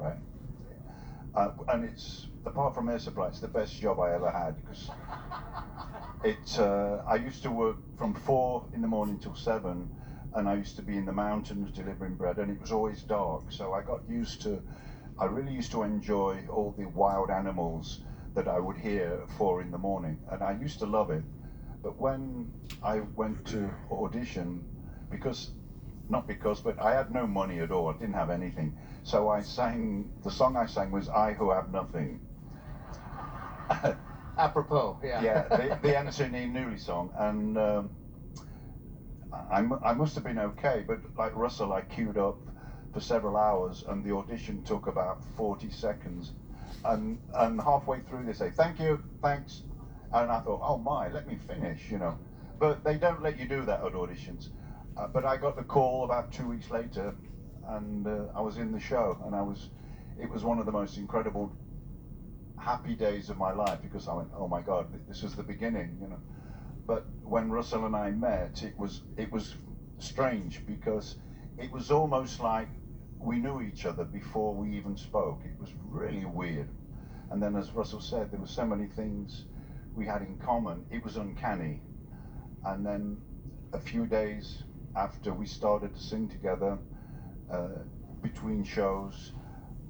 right? And it's, apart from air supply, it's the best job I ever had, because I used to work from 4 in the morning till 7, and I used to be in the mountains delivering bread, and it was always dark. So I really used to enjoy all the wild animals that I would hear at 4 in the morning, and I used to love it. But when I went to audition, but I had no money at all, I didn't have anything. So the song I sang was I Who Have Nothing. Apropos, yeah. Yeah, the Anthony Newley song, and I must have been okay, but like Russell, I queued up for several hours, and the audition took about 40 seconds, and halfway through they say, thank you, thanks, and I thought, oh my, let me finish, you know. But they don't let you do that at auditions. But I got the call about 2 weeks later, and I was in the show, and it was one of the most incredible, happy days of my life, because I went, oh my God, this is the beginning, you know. But when Russell and I met, it was strange, because it was almost like we knew each other before we even spoke. It was really weird. And then, as Russell said, there were so many things we had in common. It was uncanny. And then a few days after we started to sing together, between shows,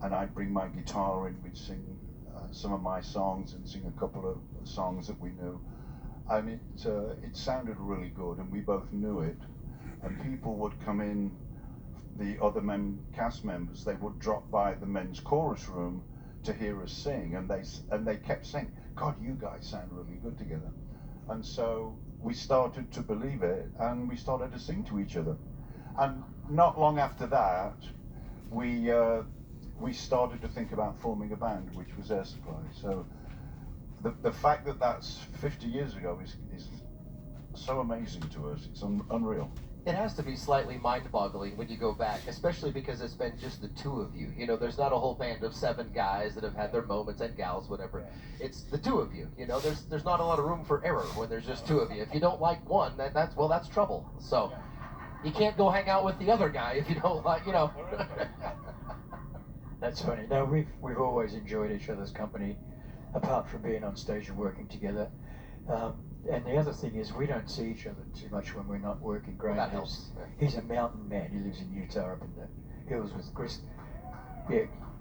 and I'd bring my guitar in, we'd sing some of my songs and sing a couple of songs that we knew, and it sounded really good, and we both knew it. And people would come in, the other cast members, they would drop by the men's chorus room to hear us sing, and they kept saying, God, you guys sound really good together. And so we started to believe it, and we started to sing to each other. And not long after that, we started to think about forming a band, which was Air Supply. So the fact that that's 50 years ago is so amazing to us. It's unreal. It has to be slightly mind-boggling when you go back, especially because it's been just the two of you. You know, there's not a whole band of 7 guys that have had their moments, and gals, whatever. It's the two of you. You know, there's not a lot of room for error when there's just two of you. If you don't like one, that's trouble. So you can't go hang out with the other guy if you don't like, you know. That's funny. No, we've always enjoyed each other's company, apart from being on stage and working together. And the other thing is, we don't see each other too much when we're not working. Graham, that helps. He's a mountain man. He lives in Utah, up in the hills with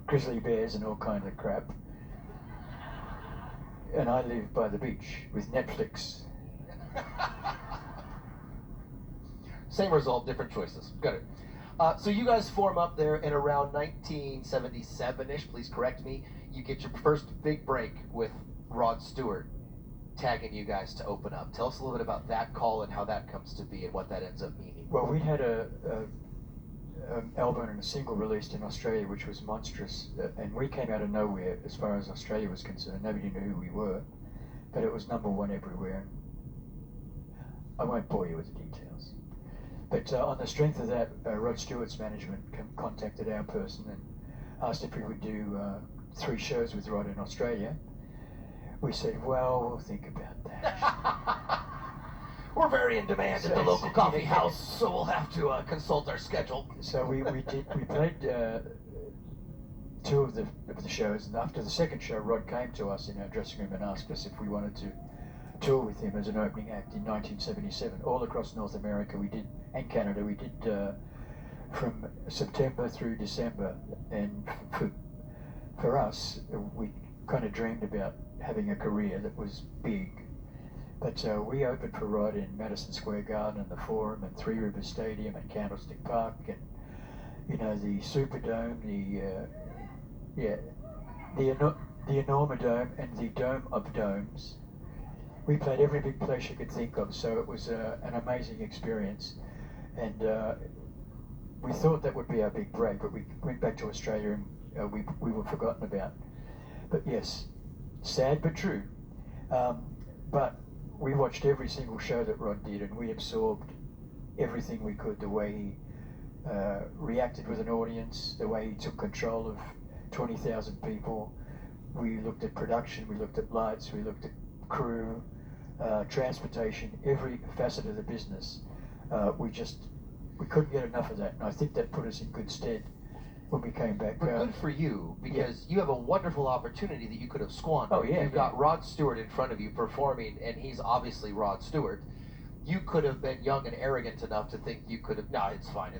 grizzly bears and all kind of crap. And I live by the beach with Netflix. Same result, different choices. Got it. So you guys form up there in around 1977-ish, please correct me. You get your first big break with Rod Stewart tagging you guys to open up. Tell us a little bit about that call and how that comes to be and what that ends up meaning. Well, we had an album and a single released in Australia, which was monstrous, and we came out of nowhere as far as Australia was concerned. Nobody knew who we were, but it was #1 everywhere. I won't bore you with the details. But on the strength of that, Rod Stewart's management contacted our person and asked if we would do 3 shows with Rod in Australia. We said, well, we'll think about that. We're very in demand at the local coffee house, so we'll have to consult our schedule. So we played 2 of the shows, and after the second show, Rod came to us in our dressing room and asked us if we wanted to tour with him as an opening act in 1977. All across North America we did, and Canada, we did from September through December. And for us, we kind of dreamed about having a career that was big. But we opened for Rod in Madison Square Garden and the Forum and Three Rivers Stadium and Candlestick Park and, you know, the Superdome, the Enorma Dome and the Dome of Domes. We played every big place you could think of, so it was an amazing experience. And we thought that would be our big break, but we went back to Australia and we were forgotten about. But yes, sad but true. But we watched every single show that Rod did, and we absorbed everything we could, the way he reacted with an audience, the way he took control of 20,000 people. We looked at production, we looked at lights, we looked at crew, transportation, every facet of the business. We couldn't get enough of that, and I think that put us in good stead when we came back. But good for you, because you have a wonderful opportunity that you could have squandered. Oh, yeah, You've got Rod Stewart in front of you performing, and he's obviously Rod Stewart. You could have been young and arrogant enough to think you could have, no, it's fine.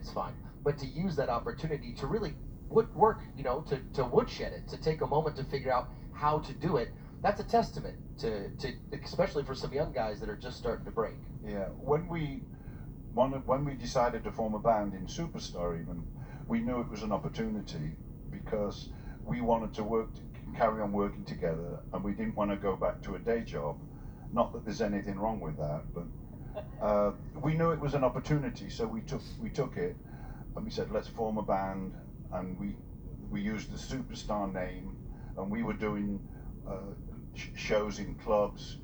But to use that opportunity to really work, to woodshed it, to take a moment to figure out how to do it, that's a testament to especially for some young guys that are just starting to break. Yeah, when we decided to form a band in Superstar, even, we knew it was an opportunity because we wanted to carry on working together, and we didn't want to go back to a day job. Not that there's anything wrong with that, but we knew it was an opportunity, so we took it, and we said, let's form a band, and we used the Superstar name, and we were doing shows in clubs,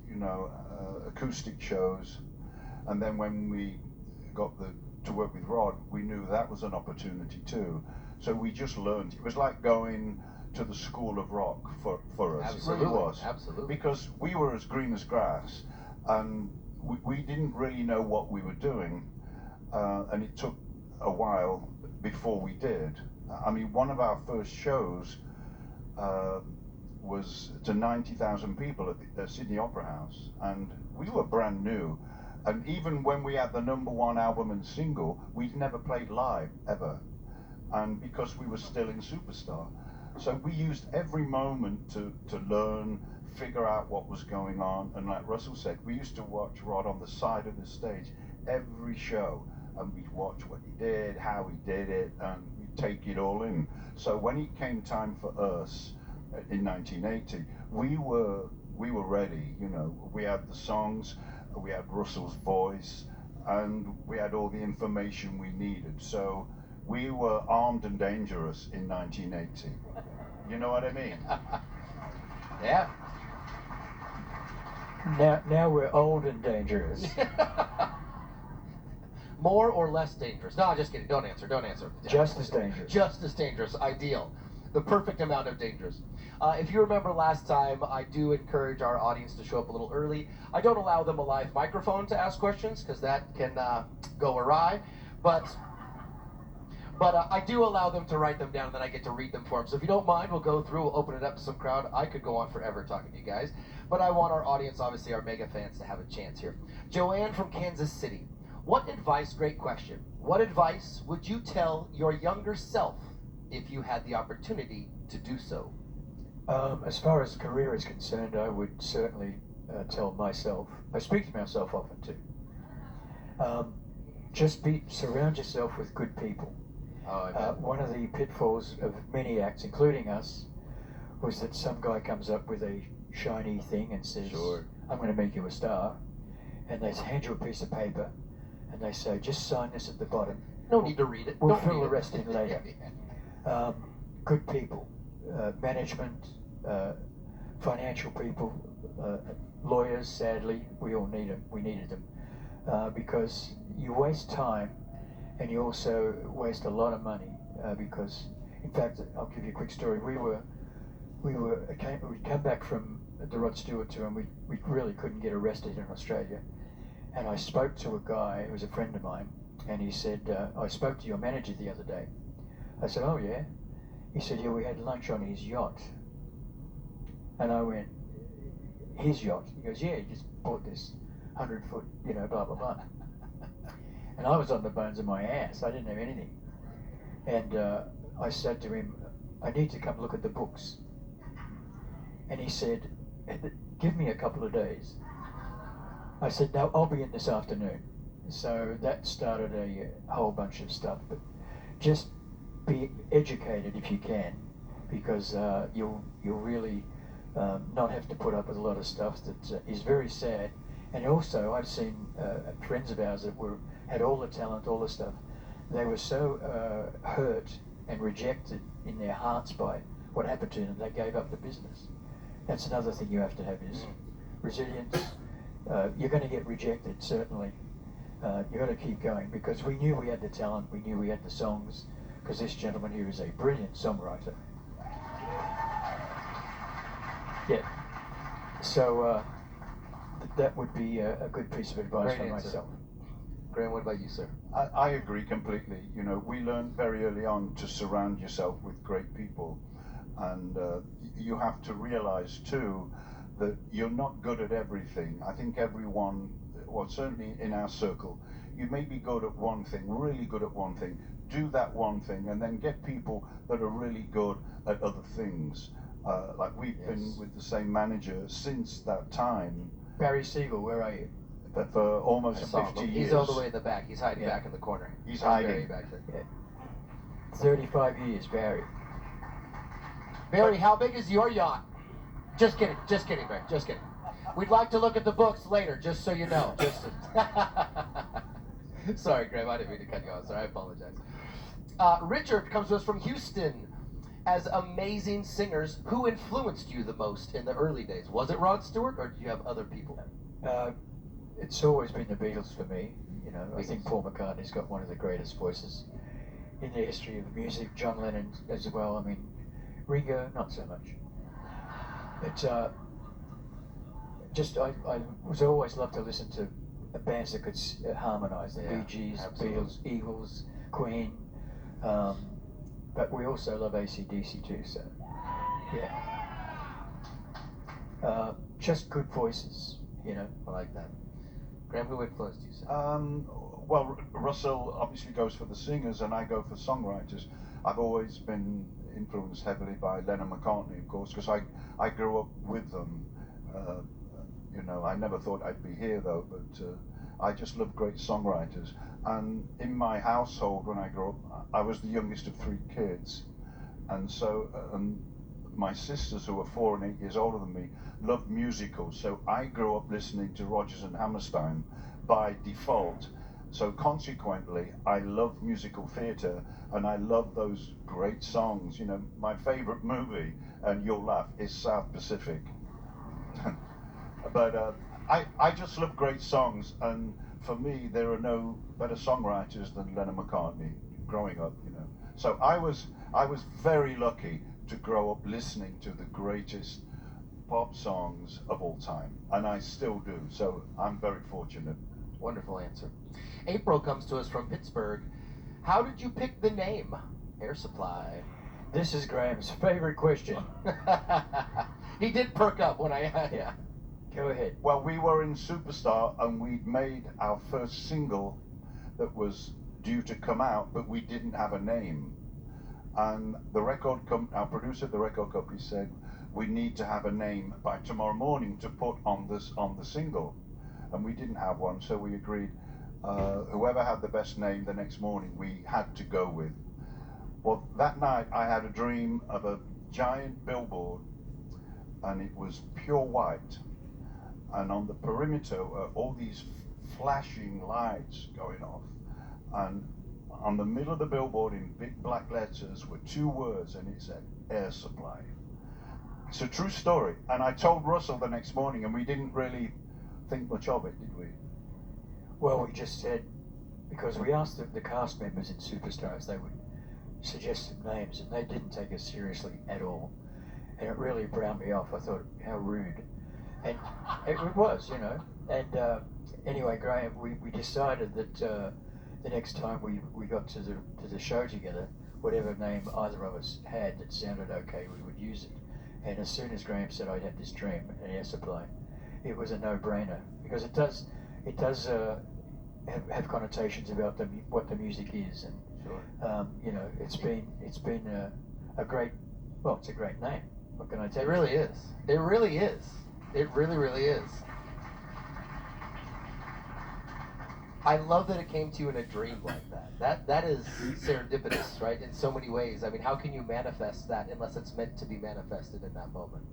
acoustic shows, and then when we got to work with Rod, we knew that was an opportunity too. So we just learned. It was like going to the school of rock for us. Absolutely. It really was. Absolutely. Because we were as green as grass, and we didn't really know what we were doing, and it took a while before we did. I mean, one of our first shows was to 90,000 people at the Sydney Opera House, and we were brand new. And even when we had the #1 album and single, we'd never played live, ever. And because we were still in Superstar. So we used every moment to learn, figure out what was going on. And like Russell said, we used to watch Rod on the side of the stage every show. And we'd watch what he did, how he did it, and we'd take it all in. So when it came time for us in 1980, we were ready. We had the songs, we had Russell's voice, and we had all the information we needed. So we were armed and dangerous in 1980. You know what I mean? Yeah. Now we're old and dangerous. More or less dangerous? No, just kidding. Don't answer. Just as dangerous. Just as dangerous. Ideal. The perfect amount of dangerous. If you remember last time, I do encourage our audience to show up a little early. I don't allow them a live microphone to ask questions because that can go awry. But I do allow them to write them down, and then I get to read them for them. So if you don't mind, we'll go through, we'll open it up to some crowd. I could go on forever talking to you guys, but I want our audience, obviously our mega fans, to have a chance here. Joanne from Kansas City. What advice, great question, what advice would you tell your younger self if you had the opportunity to do so? As far as career is concerned, I would certainly tell myself, I speak to myself often too, just surround yourself with good people. One of the pitfalls of many acts, including us, was that some guy comes up with a shiny thing and says, Sure. I'm going to make you a star, and they hand you a piece of paper, and they say, just sign this at the bottom. No need to read it. We'll Don't fill read the it. rest in later. Good people, management, financial people, lawyers, sadly, we all need them. We needed them. Because you waste time, and you also waste a lot of money, because, in fact, I'll give you a quick story. We'd come back from the Rod Stewart tour, and we really couldn't get arrested in Australia. And I spoke to a guy who was a friend of mine, and he said, I spoke to your manager the other day. I said, oh yeah? He said, yeah, we had lunch on his yacht. And I went, his yacht? He goes, yeah, he just bought this 100-foot, blah, blah, blah. And I was on the bones of my ass. I didn't have anything. And I said to him, I need to come look at the books. And he said, give me a couple of days. I said, no, I'll be in this afternoon. So that started a whole bunch of stuff. But just be educated if you can, because you'll really not have to put up with a lot of stuff that is very sad. And also, I've seen friends of ours that had all the talent, all the stuff. They were so hurt and rejected in their hearts by what happened to them, they gave up the business. That's another thing you have to have is resilience. You're going to get rejected, certainly. You've got to keep going, because we knew we had the talent, we knew we had the songs, because this gentleman here is a brilliant songwriter. Yeah. So that would be a good piece of advice Great for answer. myself. Graham, what about you, sir? I agree completely. You know, we learned very early on to surround yourself with great people, and you have to realize too that you're not good at everything. I think everyone, well, certainly in our circle, you may be good at one thing, really good at one thing. Do that one thing, and then get people that are really good at other things. Like we've been with the same manager since that time. Barry Siegel, where are you? But for almost I saw 50 him. years. He's all the way in the back. He's hiding Yeah. back in the corner. He's There's hiding. Barry back there. Yeah. 35 years, Barry. Barry, how big is your yacht? Just kidding, Barry, just kidding. We'd like to look at the books later, just so you know. Sorry, Graham, I didn't mean to cut you off. Sorry, I apologize. Richard comes to us from Houston. As amazing singers, who influenced you the most in the early days? Was it Rod Stewart, or do you have other people? It's always been the Beatles for me. You know, I Beatles. think Paul McCartney's got one of the greatest voices in the history of music. John Lennon as well. I mean, Ringo, not so much. But I was always loved to listen to bands that could harmonise. The Yeah, Bee Gees, absolutely. Beatles, Eagles, Queen. But we also love AC/DC too. So, yeah. Just good voices, you know. I like that. Graham, who influenced you, sir? Well, Russell obviously goes for the singers, and I go for songwriters. I've always been influenced heavily by Lennon McCartney, of course, because I grew up with them. You know, I never thought I'd be here though, but I just love great songwriters. And in my household, when I grew up, I was the youngest of 3 kids, and so my sisters, who were 4 and 8 years older than me, loved musicals. So I grew up listening to Rodgers and Hammerstein by default. So consequently, I love musical theatre, and I love those great songs. You know, my favourite movie, and you'll laugh, is South Pacific. But I just love great songs, and for me, there are no better songwriters than Lennon McCartney growing up, you know. So I was very lucky to grow up listening to the greatest pop songs of all time, and I still do. So I'm very fortunate. Wonderful answer. April comes to us from Pittsburgh. How did you pick the name Air Supply? This is Graham's favorite question. He did perk up when I yeah. Go ahead. Well, we were in Superstar, and we'd made our first single that was due to come out, but we didn't have a name. And our producer at the record company said, we need to have a name by tomorrow morning to put on the single. And we didn't have one, so we agreed whoever had the best name the next morning, we had to go with. Well, that night I had a dream of a giant billboard, and it was pure white. And on the perimeter were all these flashing lights going off. And on the middle of the billboard in big black letters were 2 words, and it said Air Supply. It's a true story. And I told Russell the next morning, and we didn't really think much of it, did we? Well, we just said, because we asked the cast members in Superstar if they would suggest some names, and they didn't take us seriously at all. And it really browned me off. I thought, how rude. And it was, you know. And anyway, Graham, we decided that the next time we got to the show together, whatever name either of us had that sounded okay, we would use it. And as soon as Graham said I'd had this dream, an Air Supply, it was a no-brainer, because it does have connotations about what the music is, and Sure. you know, it's been a great, well, it's a great name. What can I tell It you? really is. It really is. It really, really is. I love that it came to you in a dream like that. That is serendipitous, right? In so many ways. I mean, how can you manifest that unless it's meant to be manifested in that moment?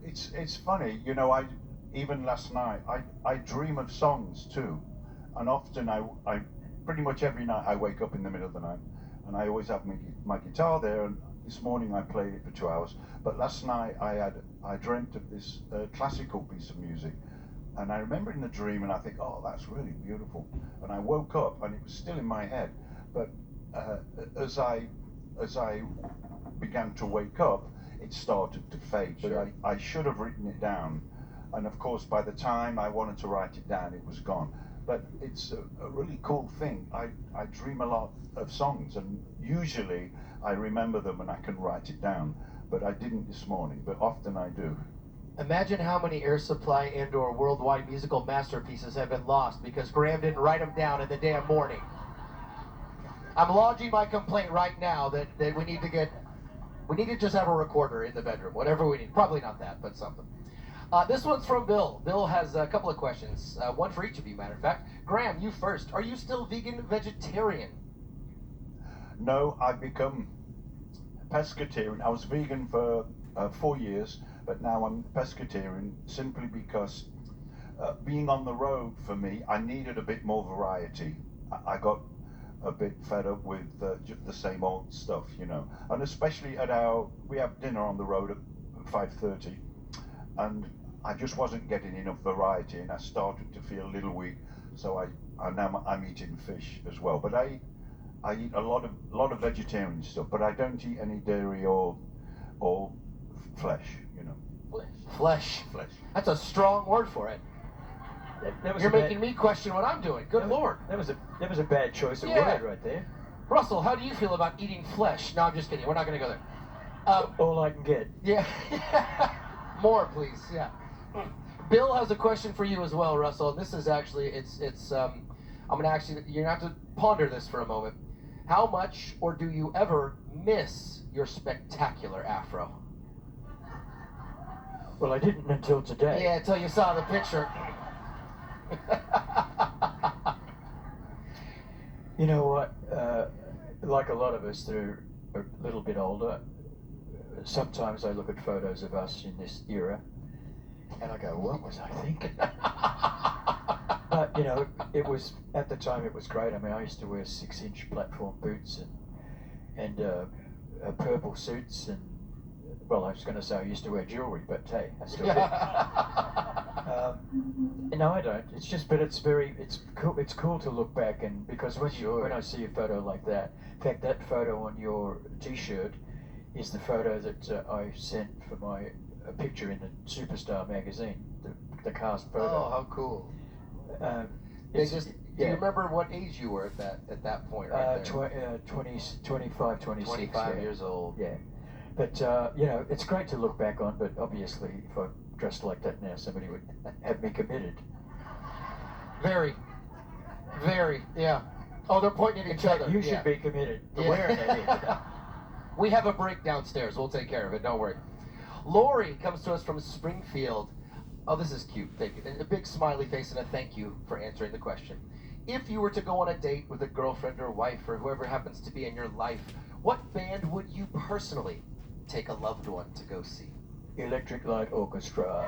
It's funny, you know. Even last night I dream of songs too, and often I pretty much every night I wake up in the middle of the night, and I always have my guitar there. And this morning I played it for 2 hours, but last night I dreamt of this classical piece of music. And I remember in the dream, and I think, oh, that's really beautiful. And I woke up, and it was still in my head. But as I began to wake up, it started to fade. Sure. But I should have written it down. And of course, by the time I wanted to write it down, it was gone. but it's a really cool thing. I dream a lot of songs, and usually I remember them and I can write it down, but I didn't this morning, but often I do. Imagine how many Air Supply and/or worldwide musical masterpieces have been lost because Graham didn't write them down in the damn morning. I'm lodging my complaint right now that we need to just have a recorder in the bedroom, whatever we need. Probably not that, but something. This one's from Bill. Bill has a couple of questions, one for each of you, matter of fact. Graham, you first. Are you still vegan, vegetarian? No, I've become pescatarian. I was vegan for 4 years, but now I'm pescatarian simply because being on the road for me, I needed a bit more variety. I got a bit fed up with the same old stuff, you know. And especially we have dinner on the road at 5:30, and I just wasn't getting enough variety, and I started to feel a little weak. So I'm eating fish as well. But I eat a lot of vegetarian stuff, but I don't eat any dairy or flesh, you know. Flesh. That's a strong word for it. You're making me question what I'm doing. Good Lord. That was a bad choice of word right there. Russell, how do you feel about eating flesh? No, I'm just kidding. We're not going to go there. All I can get. Yeah. More, please. Yeah. Bill has a question for you as well, Russell. This is actually, I'm going to ask you, you're going to have to ponder this for a moment. How much, or do you ever miss your spectacular afro? Well, I didn't until today. Yeah, until you saw the picture. You know what? Like a lot of us that are a little bit older, sometimes I look at photos of us in this era, and I go, "What was I thinking?" But you know, at the time it was great. I mean, I used to wear 6-inch platform boots and purple suits, and well, I was going to say I used to wear jewelry, but hey, I still do. No, I don't. It's just, but it's cool. It's cool to look back, and because when I see a photo like that, in fact, that photo on your T-shirt is the photo that I sent for a picture in the Superstar magazine, the cast photo. Oh, how cool! Do you remember what age you were at that point? Right there? 25, 26. 25 years old. Yeah. But, you know, it's great to look back on, but obviously if I dressed like that now, somebody would have me committed. Very, yeah. Oh, they're pointing at each other. You should be committed for wearing that. We have a break downstairs. We'll take care of it. Don't worry. Lori comes to us from Springfield. Oh, this is cute. Thank you. A big smiley face and a thank you for answering the question. If you were to go on a date with a girlfriend or wife or whoever happens to be in your life, what band would you personally take a loved one to go see? Electric Light Orchestra.